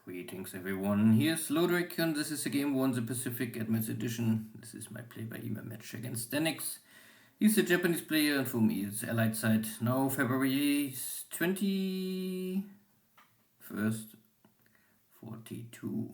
Greetings everyone, here's Lodrik and this is the Game 1 the Pacific Admits Edition. This is my play-by-email match against Deaniks. He's a Japanese player and for me it's Allied side. Now February 21st, 42.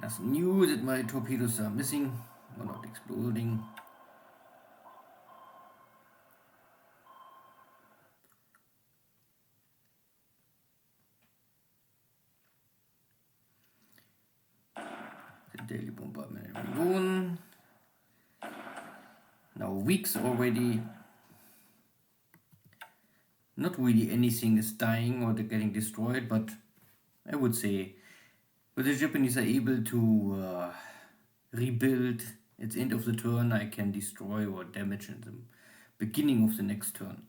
Nothing new that my torpedoes are missing or not exploding. The daily bombardment Rangoon. Now weeks already. Not really anything is dying or they're getting destroyed, but I would say if the Japanese are able to rebuild at the end of the turn, I can destroy or damage in the beginning of the next turn.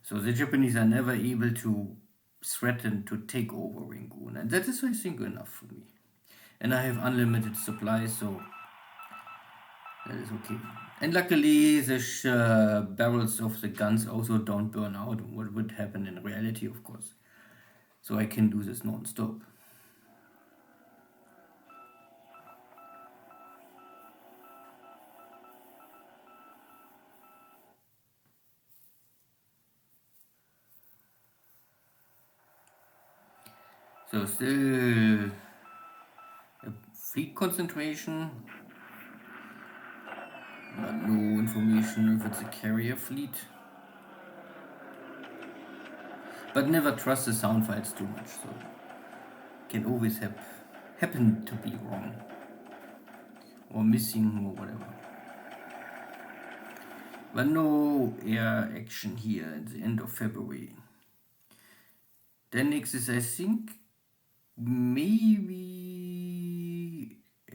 So the Japanese are never able to threaten to take over Rangoon, and that is, I think, enough for me. And I have unlimited supplies, so that is okay. And luckily, the barrels of the guns also don't burn out, what would happen in reality, of course. So I can do this non-stop. So still a fleet concentration. No information if it's a carrier fleet. But never trust the sound files too much, so can always happen to be wrong. Or missing or whatever. But no air action here at the end of February. Deaniks is, I think, maybe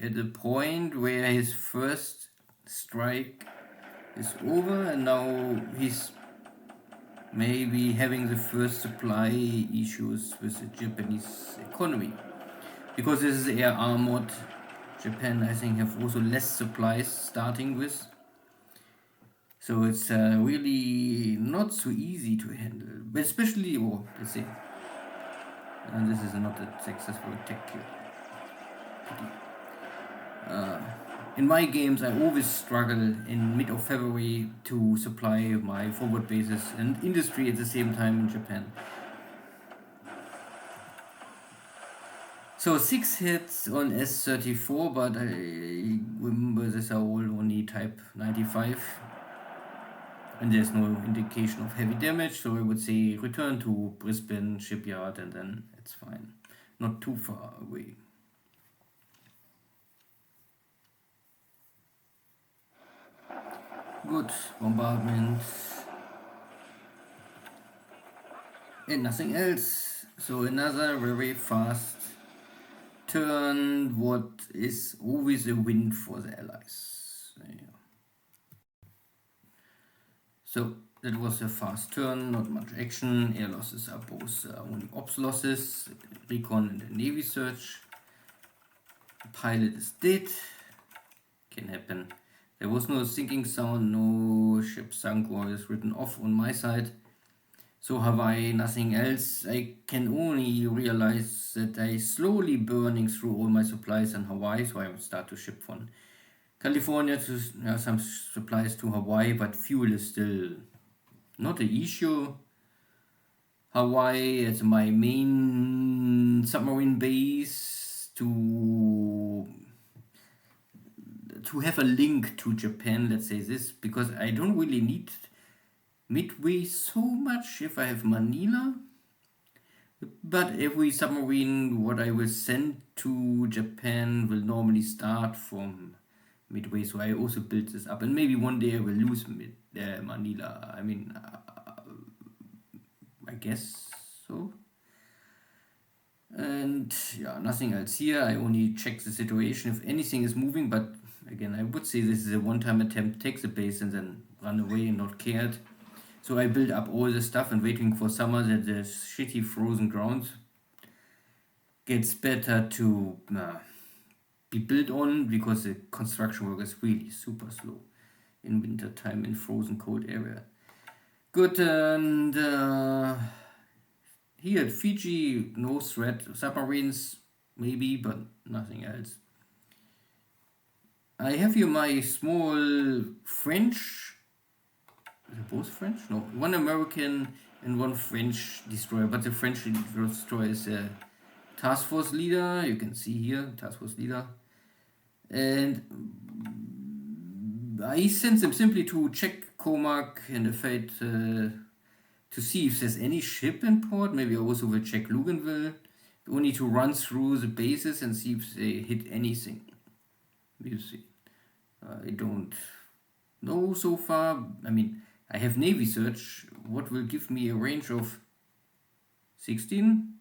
at a point where his first strike is over and now he's maybe having the first supply issues with the Japanese economy. Because this is air armored, Japan I think have also less supplies starting with. So it's really not so easy to handle, but especially, let's say, and this is not a successful attack here. In my games, I always struggle in mid of February to supply my forward bases and industry at the same time in Japan. So 6 hits on S-34, but I remember these are all only type 95. And there's no indication of heavy damage, so I would say return to Brisbane shipyard and then it's fine. Not too far away. Good bombardment. And nothing else. So another very fast turn, what is always a win for the Allies. Yeah. So that was a fast turn, not much action. Air losses are both only ops losses, recon and the navy search. The pilot is dead. Can happen. There was no sinking sound, no ship sunk or is written off on my side. So Hawaii, nothing else. I can only realize that I slowly burning through all my supplies in Hawaii, so I will start to ship from California to some supplies to Hawaii, but fuel is still not an issue. Hawaii is my main submarine base to have a link to Japan, let's say this, because I don't really need Midway so much if I have Manila. But every submarine what I will send to Japan will normally start from Midway, so I also build this up, and maybe one day I will lose Manila. I mean, I guess so. And yeah, nothing else here. I only check the situation if anything is moving, but again, I would say this is a one-time attempt, take the base and then run away and not cared. So I build up all the stuff and waiting for summer that the shitty frozen grounds gets better to be built on, because the construction work is really super slow in winter time in frozen cold area. Good, and here at Fiji, no threat. Submarines maybe, but nothing else. I have here my small French, are they both French? No, one American and one French destroyer, but the French destroyer is a task force leader. You can see here, task force leader. And I sent them simply to check Comac and the fate to see if there's any ship in port. Maybe I also will check Luganville. Only to run through the bases and see if they hit anything. We'll see. I don't know so far. I mean, I have Navy search. What will give me a range of 16?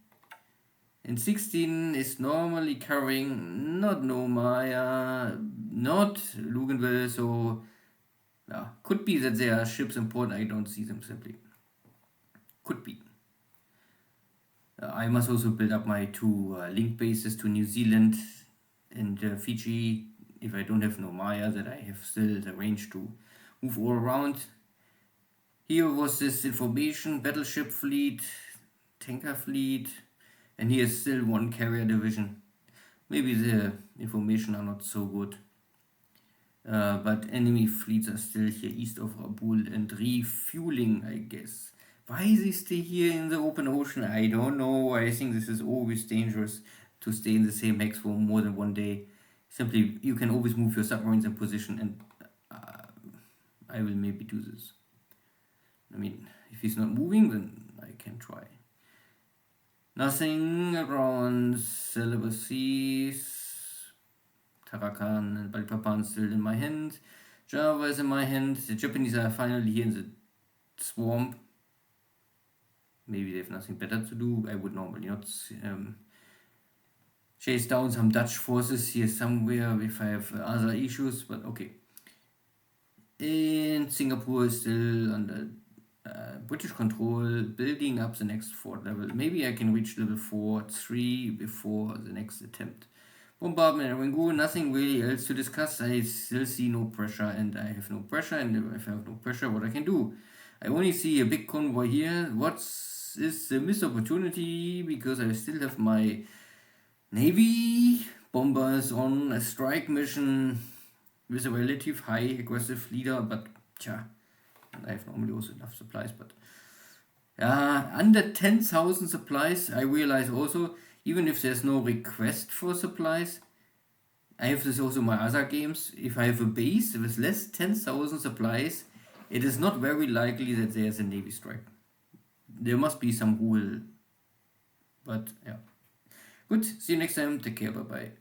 And 16 is normally carrying not Nomaya, not Luganville, so yeah, could be that there are ships in port. I don't see them simply. Could be. I must also build up my two link bases to New Zealand and Fiji. If I don't have Nomaya, that I have still the range to move all around. Here was this information, battleship fleet, tanker fleet, and here's still one carrier division. Maybe the information are not so good. But enemy fleets are still here east of Rabaul and refueling, I guess. Why they stay here in the open ocean, I don't know. I think this is always dangerous to stay in the same hex for more than one day. Simply, you can always move your submarines in position, and I will maybe do this. I mean, if he's not moving, then I can try. Nothing around Celebacies. Tarakan and Balikpapan still in my hand. Java is in my hand. The Japanese are finally here in the swamp. Maybe they have nothing better to do. I would normally not chase down some Dutch forces here somewhere if I have other issues, but okay. And Singapore is still under British control, building up the next fort level. Maybe I can reach level 4-3 before the next attempt. Bombardment and Rangoon, nothing really else to discuss. I still see no pressure, and I have no pressure, and if I have no pressure, what I can do? I only see a big convoy here. What's is a missed opportunity, because I still have my Navy bombers on a strike mission with a relative high aggressive leader, but tja, I have normally also enough supplies, but under 10,000 supplies. I realize also, even if there's no request for supplies, I have this also in my other games. If I have a base with less 10,000 supplies, it is not very likely that there's a Navy strike. There must be some rule, but yeah. Good, see you next time, take care, bye bye.